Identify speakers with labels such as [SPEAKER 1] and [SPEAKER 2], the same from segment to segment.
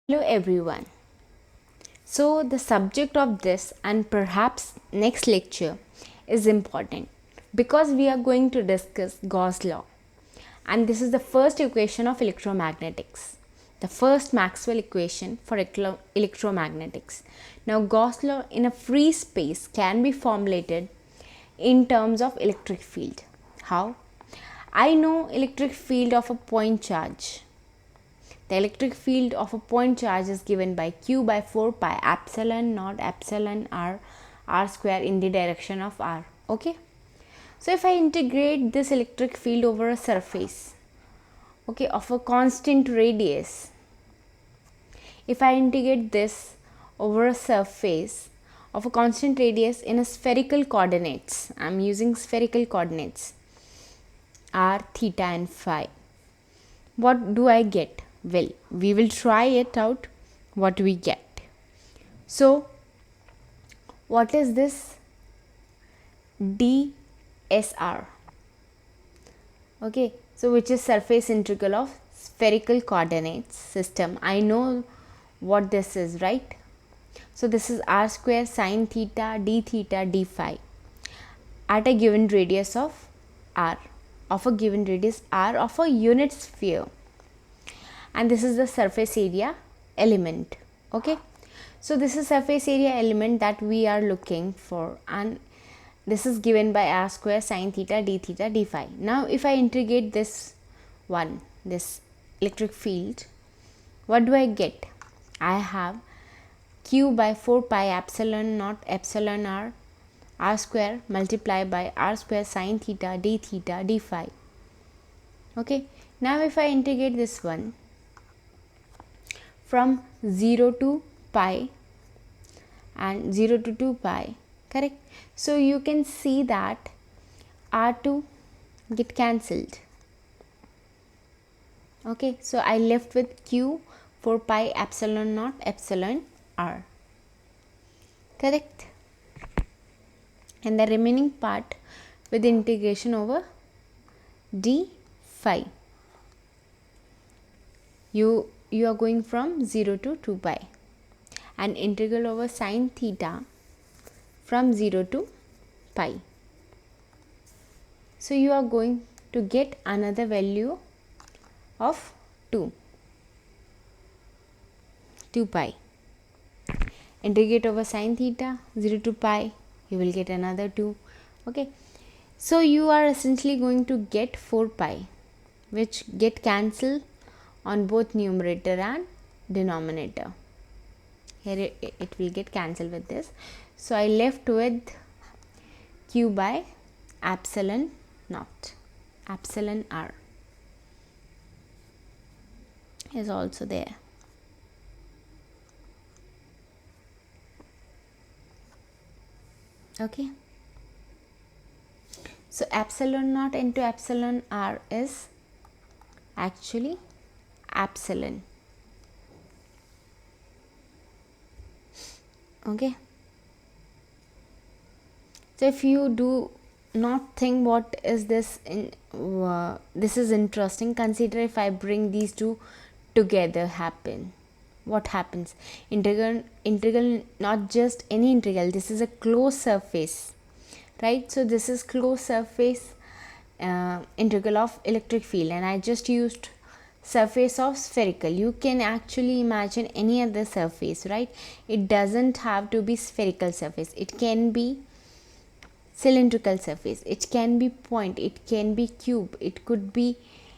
[SPEAKER 1] Hello everyone. So the subject of this and perhaps next lecture is important because we are going to discuss Gauss law, and this is the first equation of electromagnetics, the first Maxwell equation for electromagnetics. Now Gauss law in a free space can be formulated in terms of electric field. How? I know electric field of a point charge. The electric field of a point charge is given by q by 4 pi epsilon naught epsilon r square in the direction of r. Okay. So if I integrate this electric field over a surface, okay, of a constant radius, if I integrate this over a surface of a constant radius in a spherical coordinates, I am using spherical coordinates r, theta and phi, what do I get? Well, we will try it out what we get. So, what is this DSR? Okay, so which is surface integral of spherical coordinates system. I know what this is, right? So, this is r square sine theta d phi at a given radius of r, of a given radius r of a unit sphere. And this is the surface area element. Okay, so this is surface area element that we are looking for, and this is given by r square sine theta d phi. Now if I integrate this electric field, what do I get? I have q by 4 pi epsilon naught epsilon r square multiplied by r square sine theta d phi. Okay, now if I integrate this one from 0 to pi and 0 to 2 pi, correct? So you can see that r2 get cancelled. Okay, so I left with q 4 pi epsilon naught epsilon r, correct? And the remaining part with integration over d phi. You are going from 0 to 2 pi and integral over sine theta from 0 to pi. So you are going to get another value of 2 pi. Integrate over sine theta 0 to pi, you will get another 2. Okay, so you are essentially going to get 4 pi, which get cancelled on both numerator and denominator. Here it will get cancelled with this. So I left with q by epsilon naught epsilon r is also there. Okay, so epsilon naught into epsilon r is actually epsilon. Okay, so if you do not think what is this this is interesting, consider if I bring these two together, what happens? Integral not just any integral, this is a closed surface, right? So this is closed surface integral of electric field, and I just used surface of spherical. You can actually imagine any other surface, right? It doesn't have to be spherical surface, it can be cylindrical surface, it can be point, it can be cube, it could be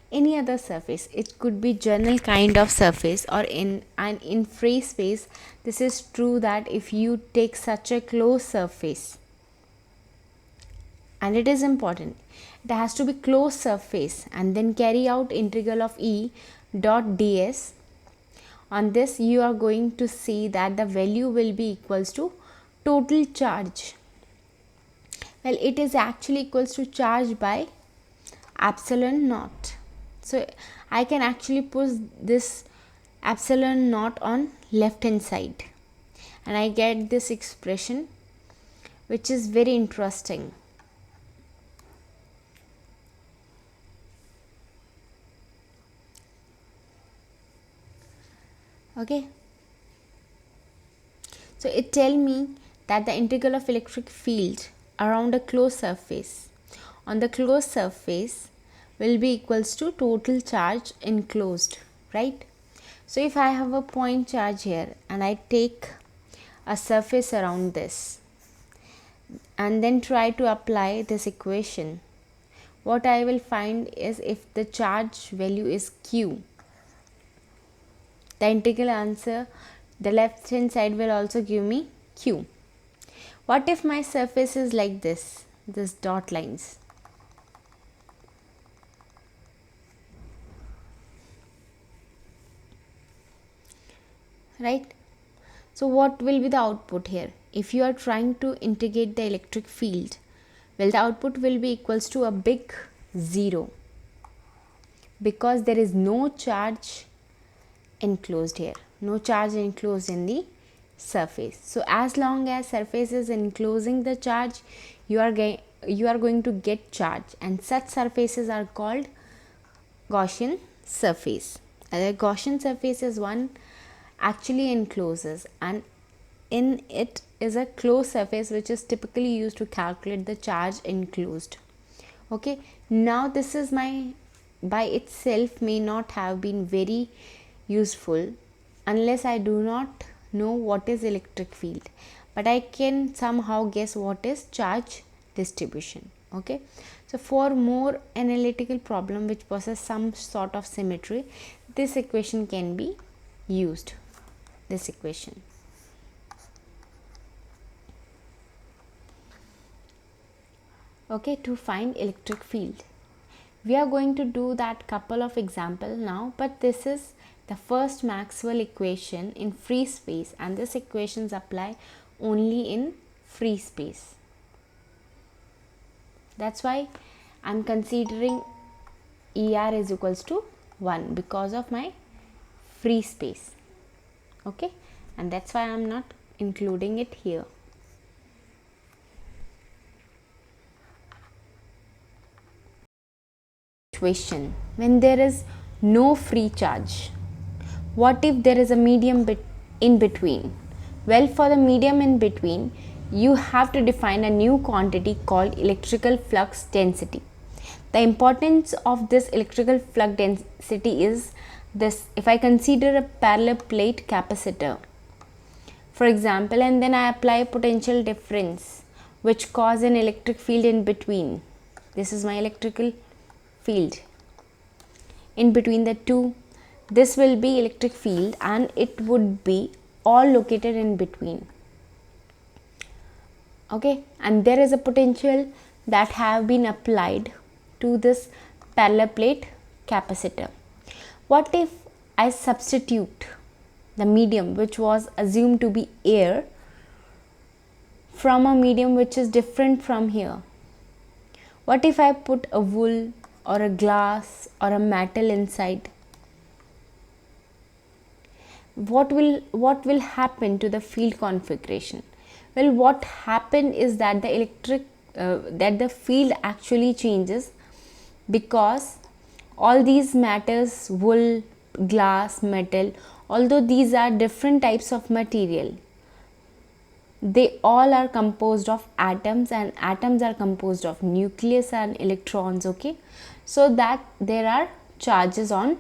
[SPEAKER 1] any other surface, it could be general kind of surface. Or in free space, this is true that if you take such a closed surface, and it is important, it has to be closed surface, and then carry out integral of E dot ds on this, you are going to see that the value will be equals to total charge. Well, it is actually equals to charge by epsilon naught. So I can actually put this epsilon naught on left hand side, and I get this expression, which is very interesting. Okay, So it tell me that the integral of electric field around a closed surface on the closed surface will be equals to total charge enclosed, right? So if I have a point charge here and I take a surface around this and then try to apply this equation, what I will find is if the charge value is Q, the integral answer, the left hand side will also give me Q. What if my surface is like this dot lines? Right? So what will be the output here? If you are trying to integrate the electric field, well, the output will be equals to a big 0 because there is no charge enclosed here, no charge enclosed in the surface. So as long as surface is enclosing the charge, you are going to get charge, and such surfaces are called Gaussian surface. A Gaussian surface is one actually encloses, and in it is a closed surface which is typically used to calculate the charge enclosed. Okay, now this is my by itself may not have been very useful unless I do not know what is electric field, but I can somehow guess what is charge distribution. Okay, so for more analytical problem which possess some sort of symmetry, this equation can be used, this equation. Okay, to find electric field. We are going to do that couple of example now, but this is the first Maxwell equation in free space, and this equations apply only in free space. That's why I'm considering ER is equals to 1 because of my free space. Okay, and that's why I'm not including it here. Situation when there is no free charge. What if there is a medium in between? Well, for the medium in between, you have to define a new quantity called electrical flux density. The importance of this electrical flux density is this: if I consider a parallel plate capacitor, for example, and then I apply potential difference which cause an electric field in between. This is my electrical field in between the two. This will be electric field and it would be all located in between. Okay, and there is a potential that have been applied to this parallel plate capacitor. What if I substitute the medium which was assumed to be air from a medium which is different from here? What if I put a wool or a glass or a metal inside? What will happen to the field configuration? Well, what happen is that the field actually changes because all these matters, wool, glass, metal, although these are different types of material, they all are composed of atoms, and atoms are composed of nucleus and electrons. Okay, so that there are charges on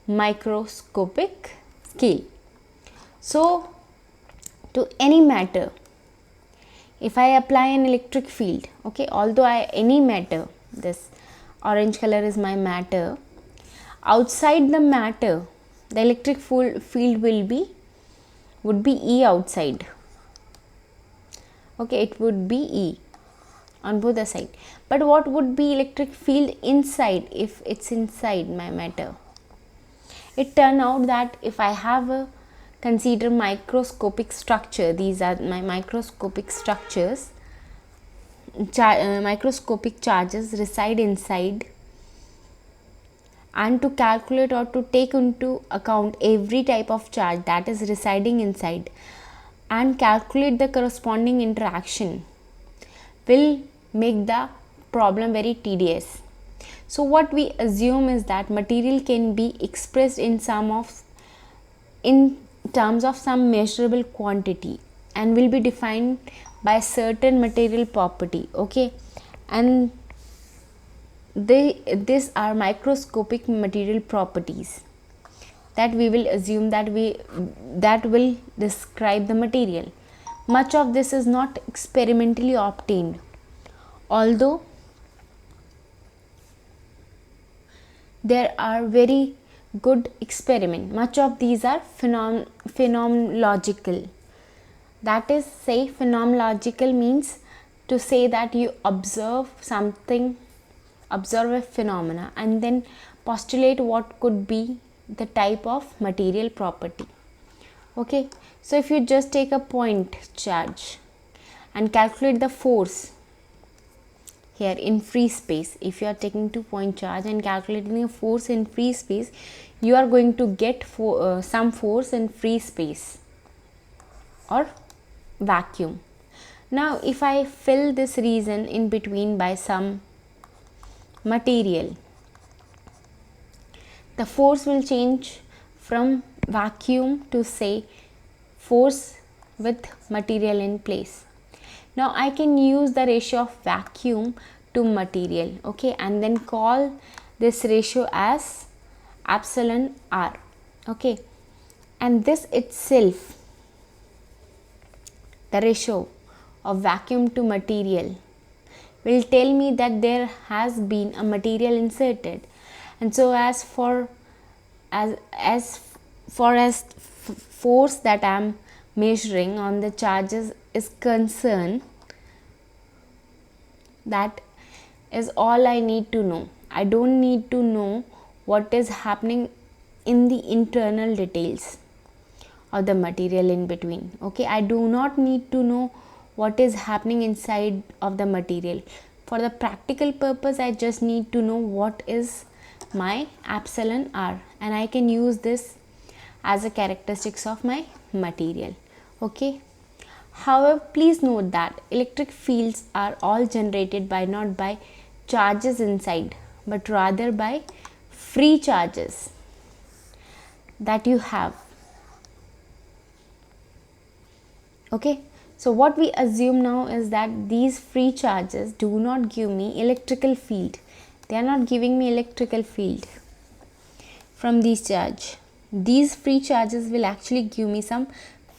[SPEAKER 1] microscopic scale. So to any matter, if I apply an electric field, okay, although any matter, this orange color is my matter, outside the matter the electric field would be E outside. Okay, it would be E on both the side. But what would be electric field inside if it's inside my matter? It turned out that if I have a consider microscopic structure, these are my microscopic structures, microscopic charges reside inside, and to calculate or to take into account every type of charge that is residing inside and calculate the corresponding interaction will make the problem very tedious. So what we assume is that material can be expressed in terms of some measurable quantity, and will be defined by certain material property. Okay, and these are microscopic material properties that we will assume that will describe the material. Much of this is not experimentally obtained, although there are very good experiment. Much of these are phenomenological. That is, say, phenomenological means to say that you observe something, observe a phenomena, and then postulate what could be the type of material property. Okay, so if you just take a point charge and calculate the force here in free space, if you are taking 2-point charge and calculating a force in free space, you are going to get some force in free space or vacuum. Now if I fill this region in between by some material, the force will change from vacuum to, say, force with material in place. Now I can use the ratio of vacuum to material, okay, and then call this ratio as epsilon r. Okay, and this itself, the ratio of vacuum to material, will tell me that there has been a material inserted. And so as far as force that I am measuring on the charges is concerned, that is all I need to know. I don't need to know what is happening in the internal details of the material in between. Okay, I do not need to know what is happening inside of the material. For the practical purpose, I just need to know what is my epsilon r, and I can use this as a characteristics of my material. Okay, however, please note that electric fields are all generated by not by charges inside, but rather by free charges that you have. Okay, so what we assume now is that these free charges do not give me electrical field. They are not giving me electrical field from these charge. These free charges will actually give me some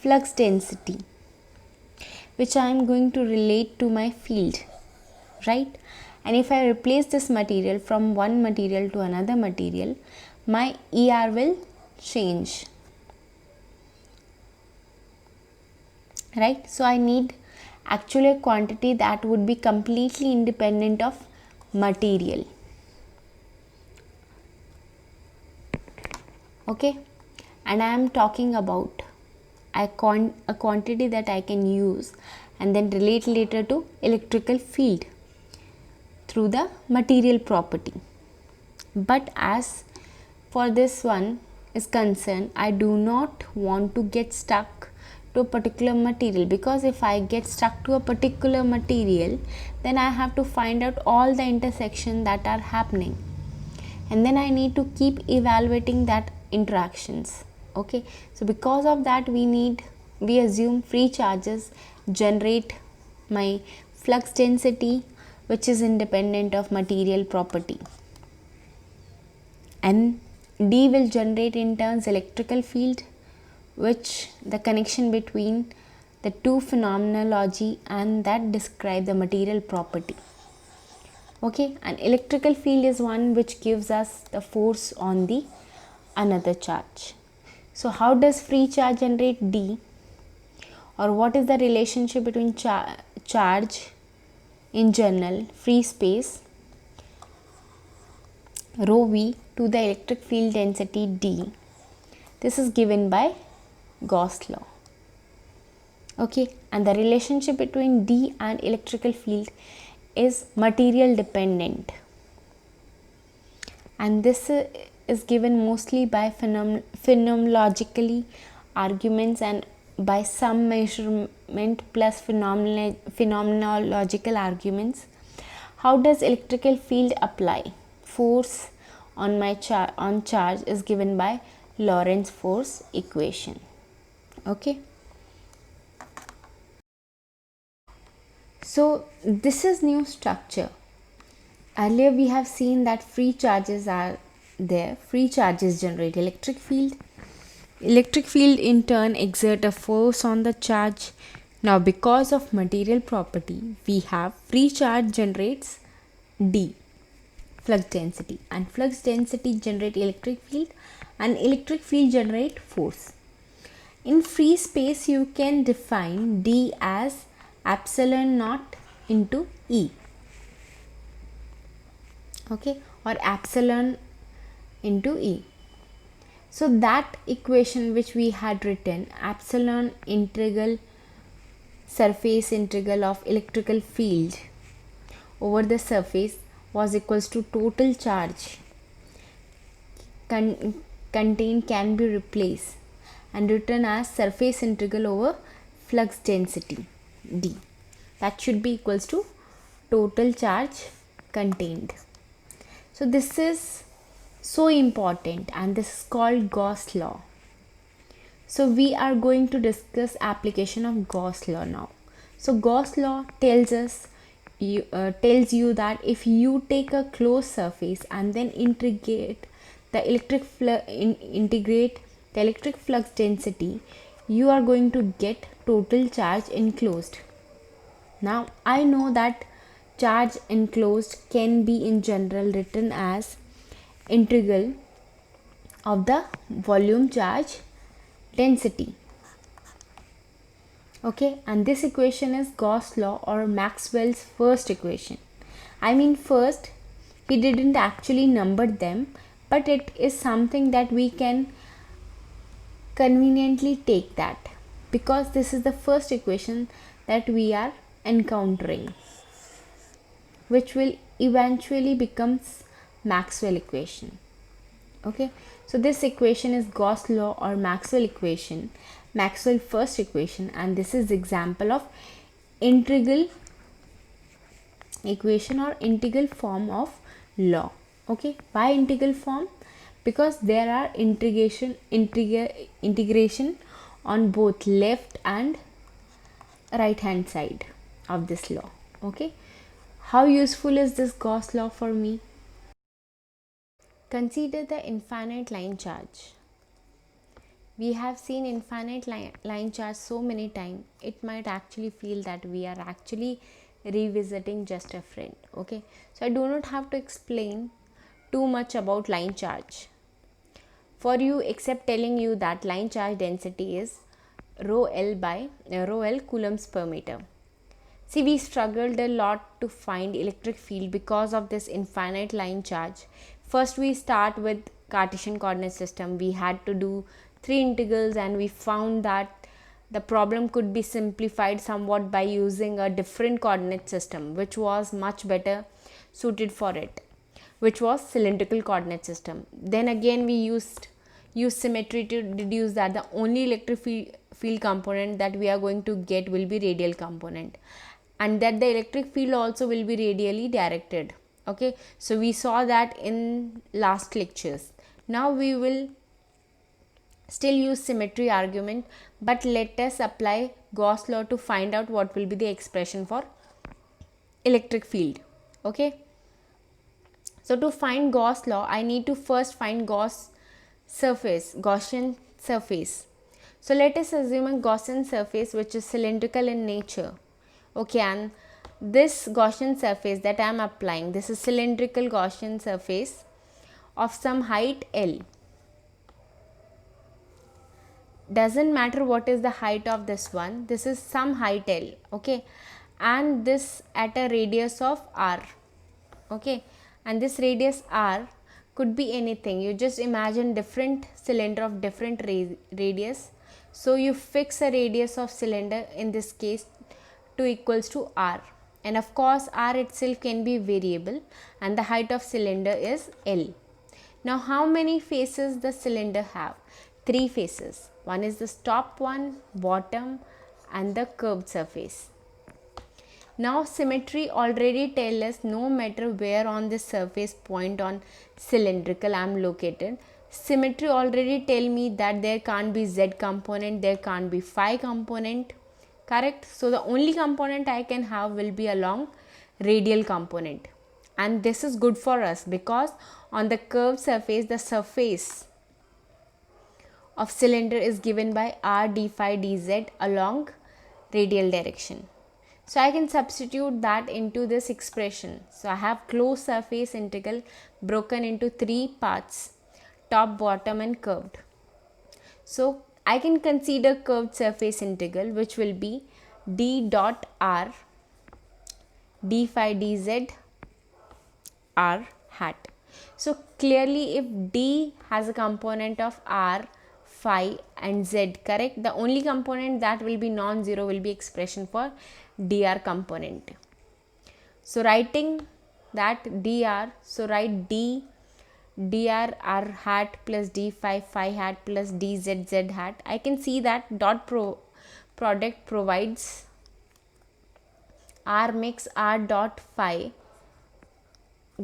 [SPEAKER 1] flux density, which I am going to relate to my field, right? And if I replace this material from one material to another material, my ER will change, right? So I need actually a quantity that would be completely independent of material. Okay, and I am talking about a quantity that I can use and then relate later to electrical field through the material property. But as for this one is concerned, I do not want to get stuck to a particular material, because if I get stuck to a particular material, then I have to find out all the intersection that are happening, and then I need to keep evaluating that interactions. Okay, so because of that, we assume free charges generate my flux density, which is independent of material property, and D will generate in turns electrical field, which the connection between the two phenomenology and that describe the material property. Okay, an electrical field is one which gives us the force on the another charge. So how does free charge generate D, or what is the relationship between charge in general, free space, rho v, to the electric field density D? This is given by Gauss law. Okay, and the relationship between D and electrical field is material dependent, and this is given mostly by phenomenological arguments and by some measurement plus phenomenological arguments. How does electrical field apply? Force on my charge is given by Lorentz force equation. Okay, So this is new structure. Earlier we have seen that free charges are there. Free charges generate electric field. Electric field in turn exert a force on the charge. Now because of material property, we have free charge generates D, flux density, and flux density generate electric field, and electric field generate force. In free space you can define D as epsilon naught into E, okay, or epsilon into E. So that equation which we had written, epsilon integral surface integral of electrical field over the surface was equals to total charge contained can be replaced and written as surface integral over flux density D. That should be equals to total charge contained. So this is so important, and this is called Gauss law. So we are going to discuss application of Gauss law now. So Gauss law tells you that if you take a closed surface and then integrate the electric flux density, you are going to get total charge enclosed. Now I know that charge enclosed can be in general written as integral of the volume charge density. Okay, and this equation is Gauss law or Maxwell's first equation. I mean, first he didn't actually number them, but it is something that we can conveniently take that because this is the first equation that we are encountering, which will eventually becomes Maxwell equation. Okay, so this equation is Gauss law or Maxwell equation, Maxwell first equation, and this is example of integral equation or integral form of law. Okay, why integral form? Because there are integration on both left and right hand side of this law. Okay, how useful is this Gauss law for me? Consider the infinite line charge. We have seen infinite line charge so many times, it might actually feel that we are actually revisiting just a friend. Okay, so I do not have to explain too much about line charge for you, except telling you that line charge density is rho L coulombs per meter. See, we struggled a lot to find electric field because of this infinite line charge. First we start with Cartesian coordinate system. We had to do 3 integrals, and we found that the problem could be simplified somewhat by using a different coordinate system, which was much better suited for it, which was cylindrical coordinate system. Then again we used symmetry to deduce that the only electric field component that we are going to get will be radial component, and that the electric field also will be radially directed. Okay, so we saw that in last lectures. Now we will still use symmetry argument, but let us apply Gauss law to find out what will be the expression for electric field. Okay, so to find Gauss law, I need to first find Gaussian surface. So let us assume a Gaussian surface which is cylindrical in nature. Okay, and this Gaussian surface that I am applying, this is cylindrical Gaussian surface of some height L. Doesn't matter what is the height of this one, this is some height L. Okay, and this at a radius of R. Okay, and this radius R could be anything. You just imagine different cylinder of different radius. So you fix a radius of cylinder, in this case to equals to R, and of course R itself can be variable, and the height of cylinder is L. Now how many faces the cylinder have? 3 faces. One is the top one, bottom, and the curved surface. Now symmetry already tell us no matter where on this surface point on cylindrical I am located, symmetry already tell me that there can't be Z component, there can't be phi component, correct? So the only component I can have will be along radial component, and this is good for us because on the curved surface, the surface of cylinder is given by r d phi dz along radial direction. So I can substitute that into this expression. So I have closed surface integral broken into three parts: top, bottom and curved. So I can consider curved surface integral, which will be d dot r d phi dz r hat. So clearly if d has a component of r, phi and z, correct, the only component that will be non-zero will be expression for dr component. So writing that dr, so write d dr r hat plus d phi phi hat plus dz z hat. I can see that dot product provides r makes r dot phi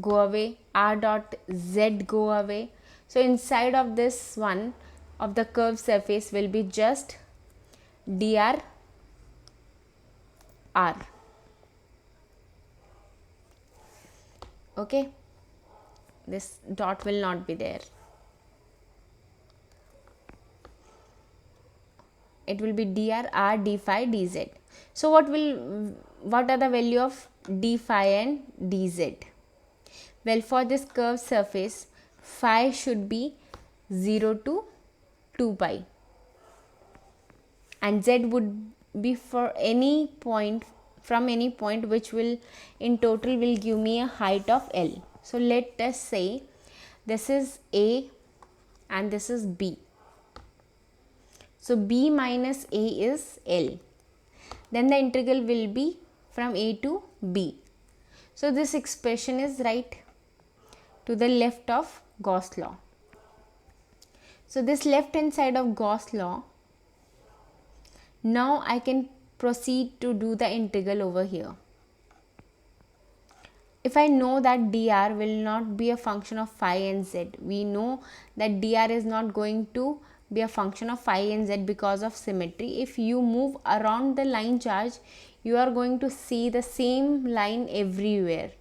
[SPEAKER 1] go away, r dot z go away. So inside of this one of the curved surface will be just dr r. Okay, this dot will not be there. It will be dr r d phi dz. So what are the value of d phi and dz? Well, for this curved surface, phi should be 0 to 2 pi and z would be for any point, from any point, which will in total will give me a height of L. So let us say this is A and this is B. So B minus A is L. Then the integral will be from A to B. So this expression is right to the left of Gauss law. So this left hand side of Gauss law, now I can proceed to do the integral over here. If I know that dr will not be a function of phi and z, we know that dr is not going to be a function of phi and z because of symmetry. If you move around the line charge, you are going to see the same line everywhere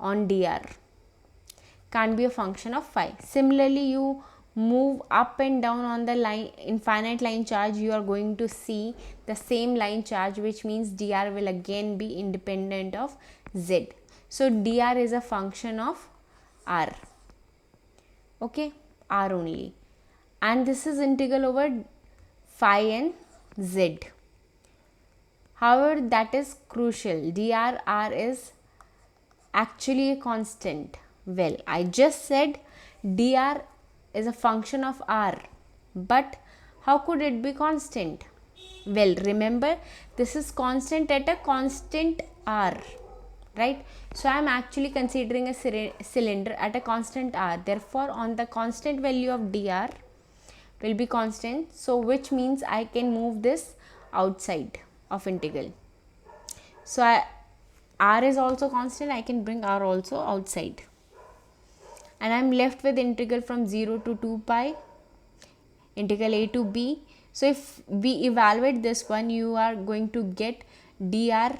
[SPEAKER 1] on dr. Can't be a function of phi. Similarly, you move up and down on the line infinite line charge, you are going to see the same line charge, which means dr will again be independent of z. So dr is a function of r. Okay, r only, and this is integral over phi and z. However, that is crucial. Dr r is actually a constant. Well, I just said dr is a function of r, but how could it be constant? Well, remember, this is constant at a constant r, right? So I am actually considering a cylinder at a constant r. Therefore, on the constant value of dr will be constant, so which means I can move this outside of integral. So r is also constant, I can bring r also outside, and I am left with integral from 0 to 2 pi integral a to b. So if we evaluate this one, you are going to get dr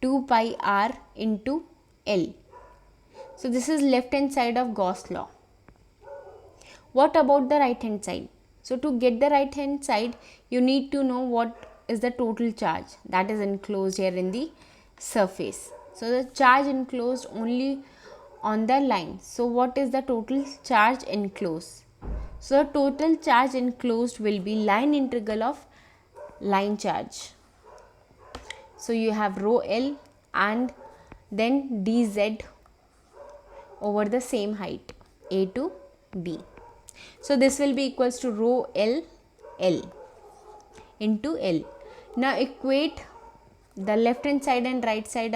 [SPEAKER 1] 2 pi r into L. So this is left hand side of Gauss law. What about the right hand side? So to get the right hand side, you need to know what is the total charge that is enclosed here in the surface. So the charge enclosed only on the line. So what is the total charge enclosed? So the total charge enclosed will be line integral of line charge. So you have rho L and then dz over the same height A to B. So this will be equals to rho L L into L. Now equate the left hand side and right side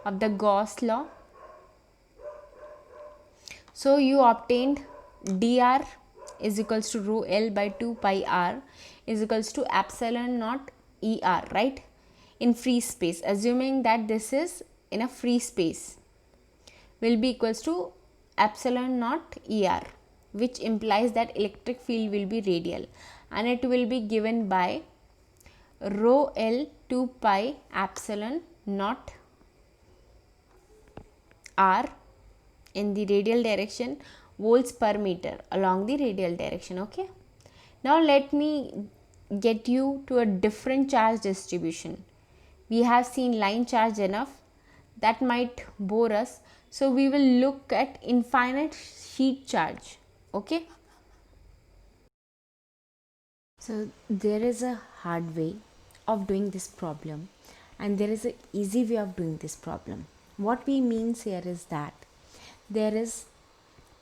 [SPEAKER 1] of the Gauss law. So you obtained dr is equals to rho L by 2 pi r is equals to epsilon naught er, right, in free space, assuming that this is in a free space, will be equals to epsilon naught er, which implies that electric field will be radial, and it will be given by rho L 2 pi epsilon naught r in the radial direction volts per meter along the radial direction. Okay, now let me get you to a different charge distribution. We have seen line charge enough, that might bore us, so we will look at infinite sheet charge. Okay, so there is a hard way of doing this problem and there is an easy way of doing this problem. What we means here is that there is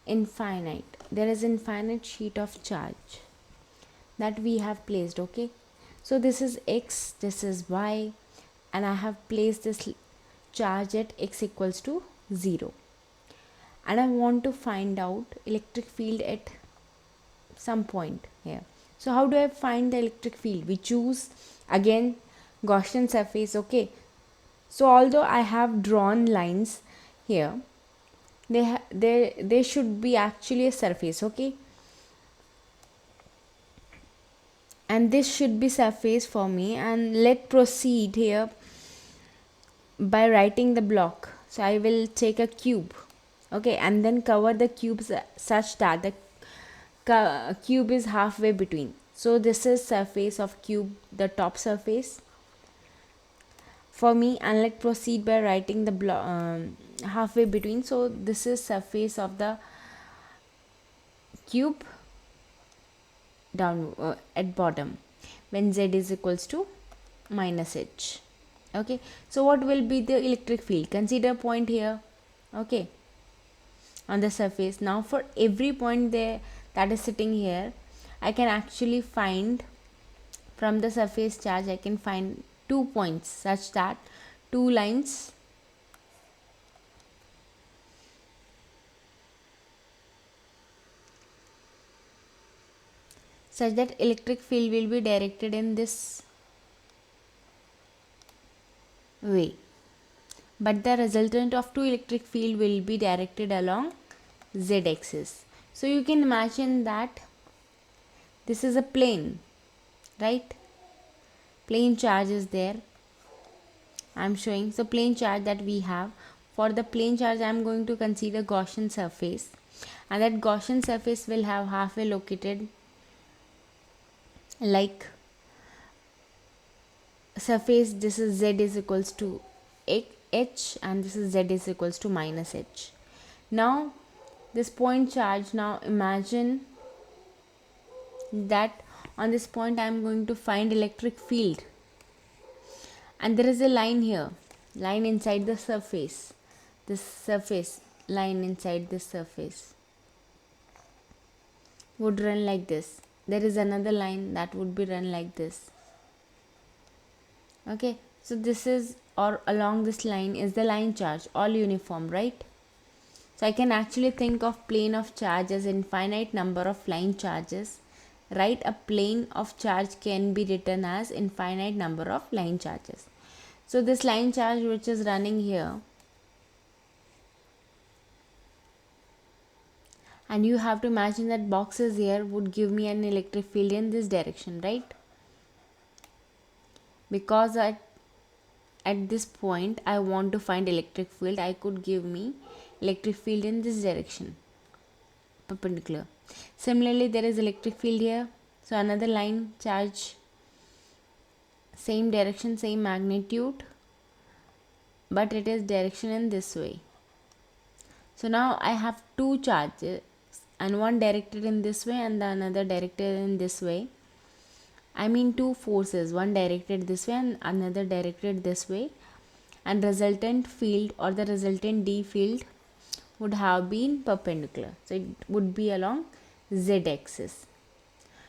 [SPEAKER 1] infinite sheet of charge that we have placed. Okay, so this is x, this is y, and I have placed this charge at x equals to 0, and I want to find out electric field at some point here. So how do I find the electric field? We choose again Gaussian surface. Okay, so although I have drawn lines here, they should be actually a surface. Okay, and this should be surface for me, and let proceed here by writing the block. So I will take a cube, okay, and then cover the cube such that the cube is halfway between. So this is surface of cube, the top surface for me, and let proceed by writing the halfway between. So this is surface of the cube down at bottom when z is equals to minus h. Okay, so what will be the electric field? Consider a point here, okay, on the surface. Now for every point there that is sitting here, I can actually find from the surface charge, I can find 2 points such that 2 lines such that electric field will be directed in this way, but the resultant of 2 electric field will be directed along z axis. So you can imagine that this is a plane, right? Plane charge is there, I am showing. So plane charge that we have, for the plane charge I am going to consider Gaussian surface, and that Gaussian surface will have halfway located like surface. This is z is equals to h and this is z is equals to minus h. Now this point charge, now imagine that on this point I am going to find electric field, and there is a line here, line inside the surface, this surface line inside this surface would run like this. There is another line that would be run like this. Okay, so this is, or along this line is the line charge, all uniform, right? So I can actually think of plane of charge as infinite number of line charges, right? A plane of charge can be written as infinite number of line charges. So this line charge which is running here, and you have to imagine that boxes here would give me an electric field in this direction, right? Because at this point I want to find electric field, I could give me electric field in this direction, perpendicular. Similarly, there is electric field here, so another line charge, same direction, same magnitude, but it is direction in this way. So now I have 2 charges, and one directed in this way and the another directed in this way. I mean 2 forces, one directed this way and another directed this way, and resultant field or the resultant D field would have been perpendicular. So it would be along z axis.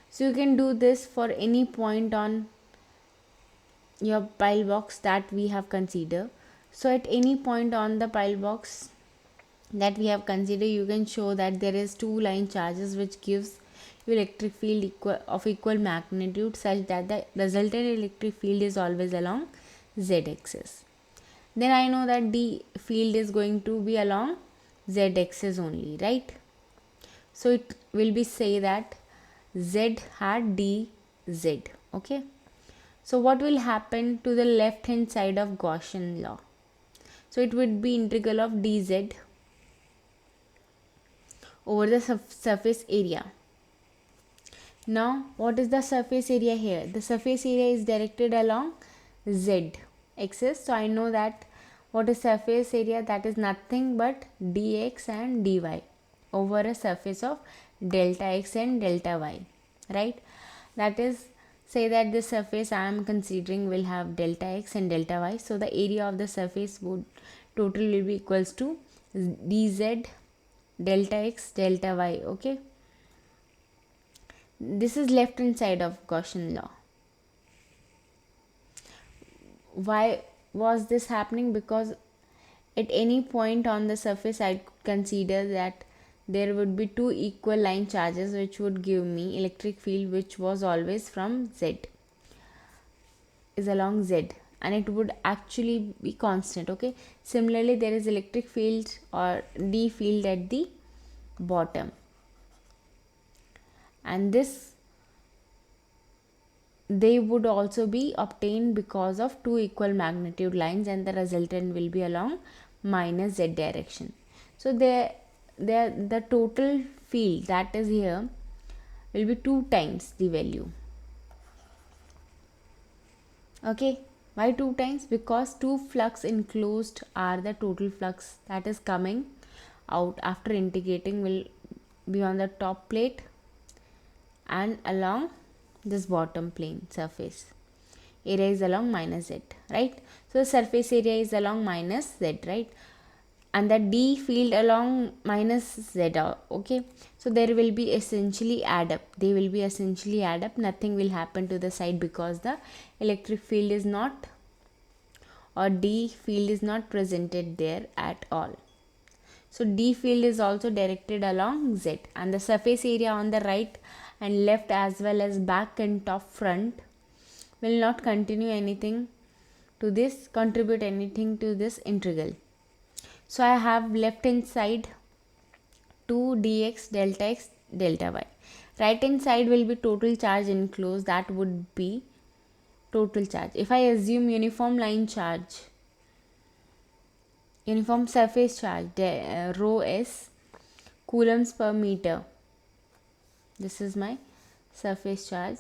[SPEAKER 1] So you can do this for any point on your pile box that we have considered. So at any point on the pile box that we have considered, you can show that there is 2 line charges which gives you electric field of equal magnitude, such that the resultant electric field is always along z axis. Then I know that D field is going to be along z axis only, right? So it will be say that z hat dz. Okay, So what will happen to the left hand side of Gaussian law? So it would be integral of dz over the surface area. Now what is the surface area here? The surface area is directed along z axis. So I know that what is surface area, that is nothing but dx and dy over a surface of delta x and delta y, right? That is, say that the surface I am considering will have delta x and delta y. So the area of the surface would total will be equals to dz delta x delta y. Okay, this is left hand side of Gaussian law. Why was this happening? Because at any point on the surface I could consider that there would be two equal line charges, which would give me electric field which was always from z, is along z, and it would actually be constant. Okay, similarly there is electric field or D field at the bottom, and this they would also be obtained because of two equal magnitude lines, and the resultant will be along minus z direction. So the total field that is here will be 2 times the value. Okay, why 2 times? Because two flux enclosed are the total flux that is coming out after integrating will be on the top plate and along this bottom plane surface. Area is along minus z, right? So the surface area is along minus z, right? And the D field along minus z. Okay, so there will be essentially add up. They will be essentially add up. Nothing will happen to the side because the electric field is not, or D field is not presented there at all. So D field is also directed along z, and the surface area on the right and left as well as back and top front will not continue anything to this, contribute anything to this integral. So I have left hand side 2 dx delta x delta y. Right hand side will be total charge enclosed, that would be total charge. If I assume uniform line charge, uniform surface charge, rho s coulombs per meter, this is my surface charge.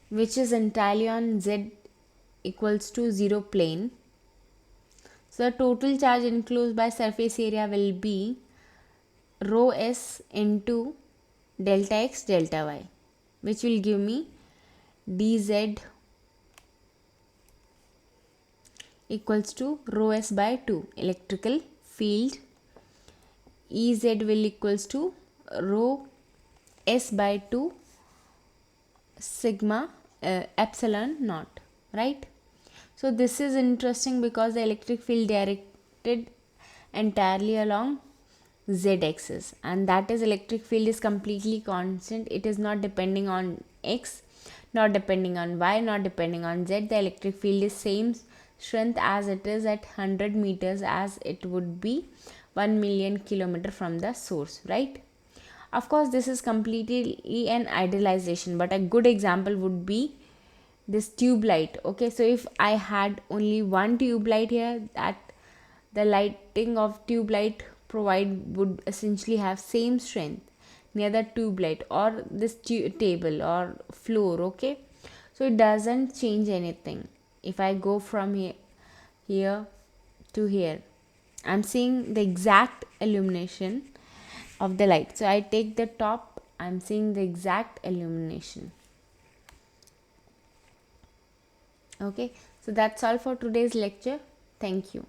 [SPEAKER 1] Which is entirely on z equals to 0 plane. So the total charge enclosed by surface area will be rho s into delta x delta y, which will give me dz equals to rho s by 2 electrical field. Ez will equals to rho s by 2 sigma epsilon naught, right? So this is interesting because the electric field directed entirely along z axis, and that is electric field is completely constant. It is not depending on x, not depending on y, not depending on z. The electric field is same strength as it is at 100 meters as it would be 1 million kilometer from the source, right? Of course this is completely an idealization, but a good example would be this tube light. Okay, so if I had only one tube light here, that the lighting of tube light provide would essentially have same strength near the tube light or this table or floor. Okay, so it doesn't change anything. If I go from here to here, I'm seeing the exact illumination of the light. So I take the top, I'm seeing the exact illumination. Okay, so that's all for today's lecture. Thank you.